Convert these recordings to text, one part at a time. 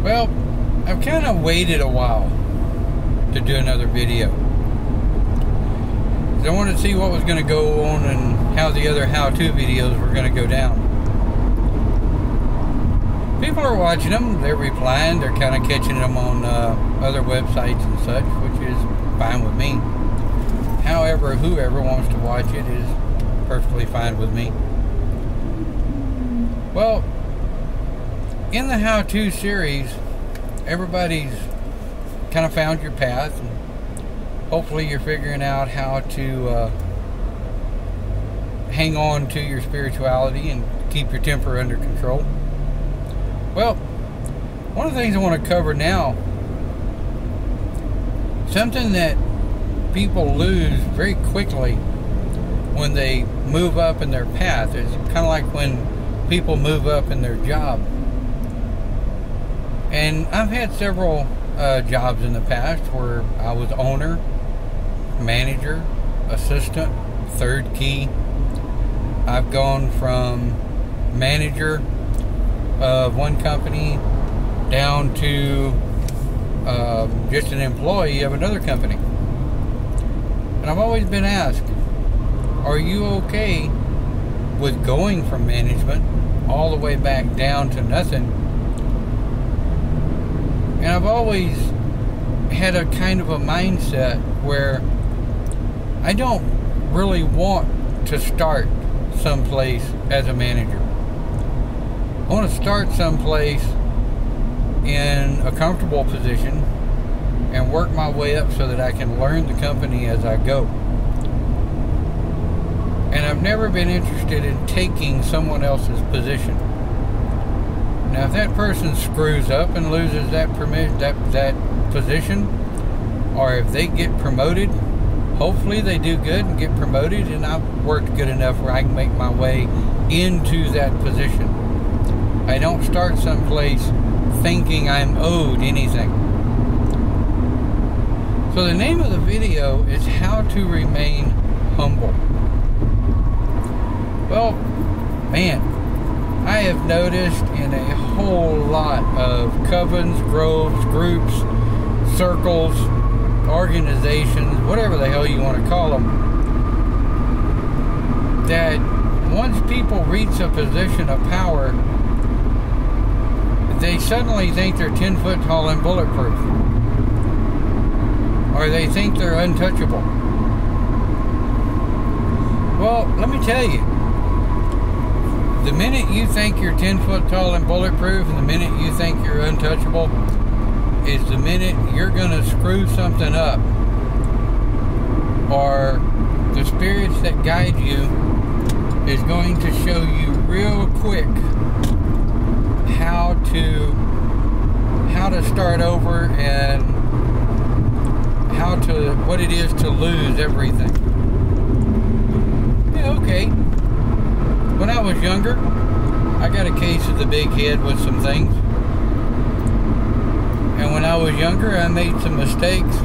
Well, I've kind of waited a while to do another video. I wanted to see what was going to go on and how the other how-to videos were going to go down. People are watching them, they're replying, they're kind of catching them on other websites and such, which is fine with me. However, whoever wants to watch it is perfectly fine with me. Well, in the how-to series, everybody's kind of found your path, and hopefully you're figuring out how to hang on to your spirituality and keep your temper under control. Well, one of the things I want to cover now, something that people lose very quickly when they move up in their path. It's kind of like when people move up in their job. And I've had several jobs in the past where I was owner, manager, assistant, third key. I've gone from manager of one company down to just an employee of another company. And I've always been asked, are you okay with going from management all the way back down to nothing? And I've always had a kind of a mindset where I don't really want to start someplace as a manager. I want to start someplace in a comfortable position and work my way up so that I can learn the company as I go. And I've never been interested in taking someone else's position. Now, if that person screws up and loses that position, or if they get promoted, hopefully they do good and get promoted, and I've worked good enough where I can make my way into that position. I don't start someplace thinking I'm owed anything. So the name of the video is how to remain humble. Well, man, I have noticed in a whole lot of covens, groves, groups, circles, organizations, whatever the hell you want to call them, that once people reach a position of power, they suddenly think they're 10 foot tall and bulletproof. Or they think they're untouchable. Well, let me tell you, the minute you think you're 10 foot tall and bulletproof, and the minute you think you're untouchable, is the minute you're going to screw something up, or the spirits that guide you is going to show you real quick how to start over and what it is to lose everything. Yeah, okay. When I was younger, I got a case of the big head with some things. And when I was younger, I made some mistakes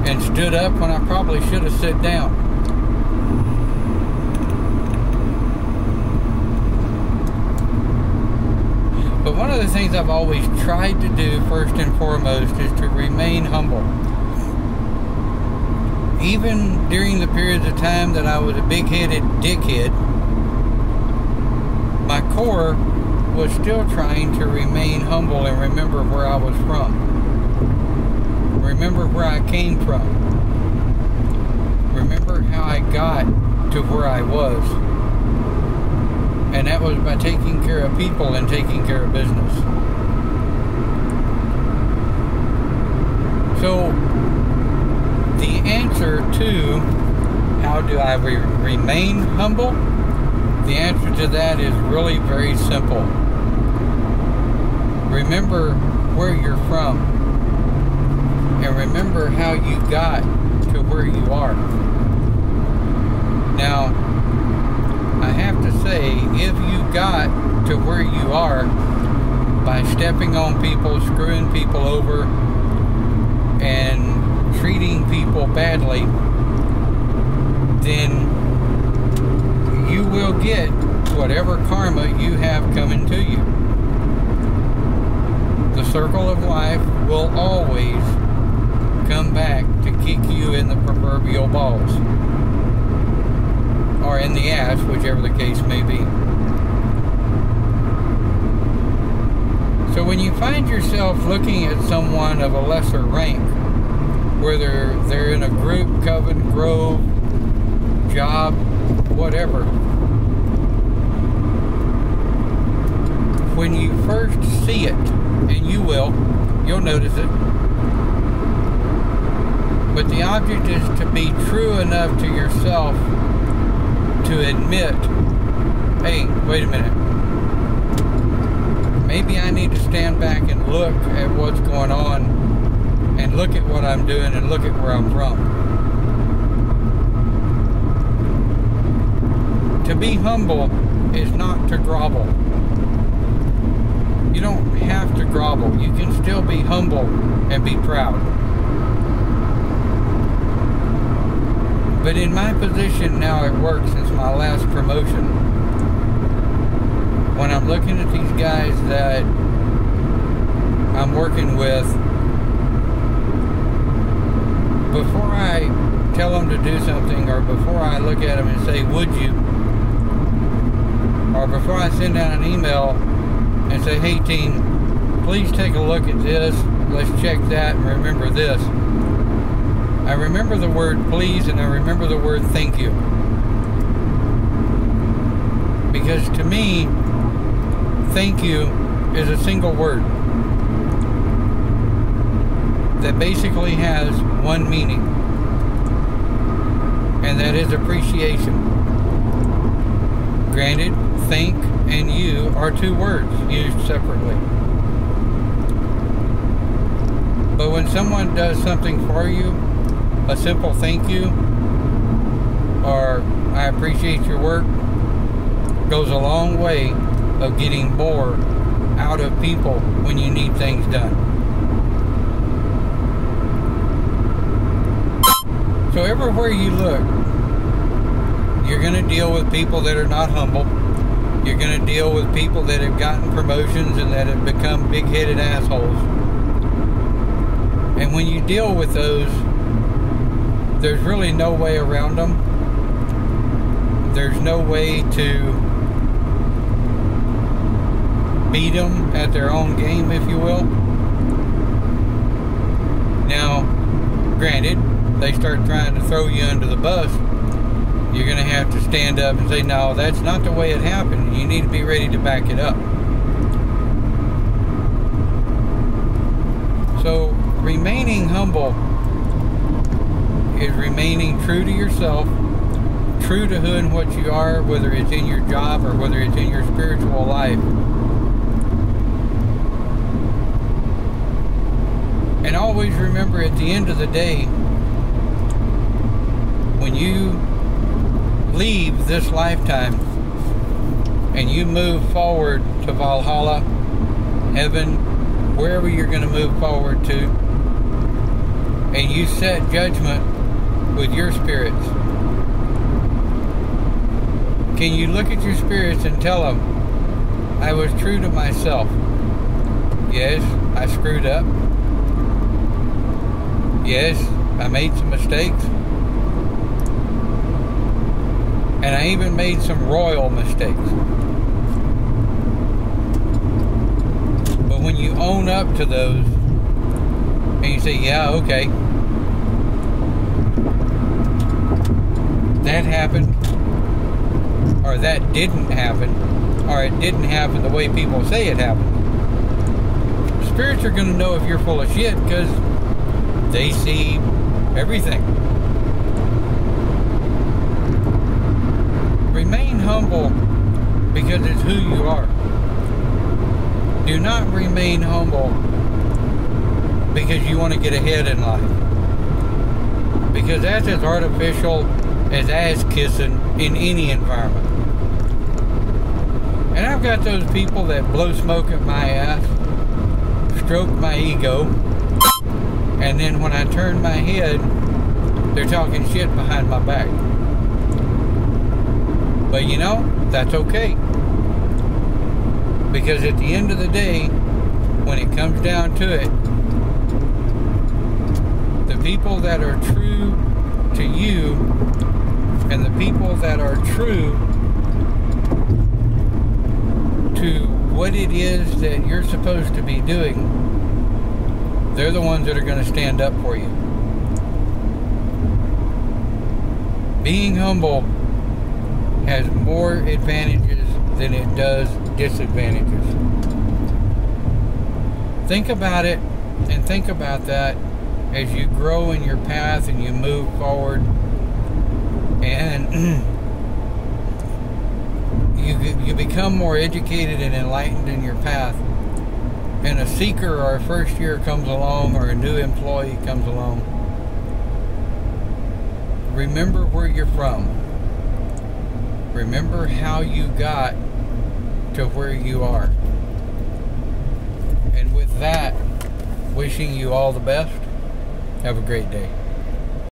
and stood up when I probably should have sat down. But one of the things I've always tried to do, first and foremost, is to remain humble. Even during the periods of time that I was a big-headed dickhead, my core was still trying to remain humble and remember where I was from. Remember where I came from. Remember how I got to where I was. And that was by taking care of people and taking care of business. So, the answer to how do I remain humble? The answer to that is really very simple. Remember where you're from. And remember how you got to where you are. Now, I have to say, if you got to where you are by stepping on people, screwing people over, and treating people badly, then you will get whatever karma you have coming to you. the circle of life will always come back to kick you in the proverbial balls. Or in the ass, whichever the case may be. So when you find yourself looking at someone of a lesser rank, whether they're in a group, coven, grove, job, whatever, when you first see it, and you'll notice it, but the object is to be true enough to yourself to admit, hey, wait a minute, maybe I need to stand back and look at what's going on, and look at what I'm doing, and look at where I'm from. To be humble is not to grovel. You don't have to grovel. You can still be humble and be proud. But in my position now at work since my last promotion, when I'm looking at these guys that I'm working with, before I tell them to do something, or before I look at them and say, would you? Or before I send out an email and say, hey team, please take a look at this, let's check that, and remember this. I remember the word please, and I remember the word thank you. Because to me, thank you is a single word that basically has one meaning, and that is appreciation. Granted, thank and you are two words used separately. But when someone does something for you, a simple thank you, or I appreciate your work, goes a long way of getting more out of people when you need things done. So everywhere you look, you're going to deal with people that are not humble. You're going to deal with people that have gotten promotions and that have become big-headed assholes. And when you deal with those, there's really no way around them. There's no way to beat them at their own game, if you will. Now, granted, they start trying to throw you under the bus, you're going to have to stand up and say, no, that's not the way it happened. You need to be ready to back it up. So, remaining humble is remaining true to yourself, true to who and what you are, whether it's in your job or whether it's in your spiritual life. And always remember, at the end of the day, when you leave this lifetime and you move forward to Valhalla, heaven, wherever you're going to move forward to, and you set judgment with your spirits, can you look at your spirits and tell them, I was true to myself. Yes, I screwed up. Yes, I made some mistakes. And I even made some royal mistakes. But when you own up to those, and you say, yeah, okay, that happened, or that didn't happen, or it didn't happen the way people say it happened. Spirits are going to know if you're full of shit because they see everything. Remain humble because it's who you are. Do not remain humble because you want to get ahead in life. Because that's as artificial as ass kissing in any environment. And I've got those people that blow smoke at my ass, stroke my ego, and then when I turn my head, they're talking shit behind my back. But you know, that's okay. Because at the end of the day, when it comes down to it, the people that are true to you and the people that are true to what it is that you're supposed to be doing, they're the ones that are going to stand up for you. Being humble has more advantages than it does disadvantages. Think about it, and think about that as you grow in your path and you move forward, and you become more educated and enlightened in your path, and a seeker or a first year comes along, or a new employee comes along. Remember where you're from. Remember how you got to where you are. And with that, wishing you all the best. Have a great day.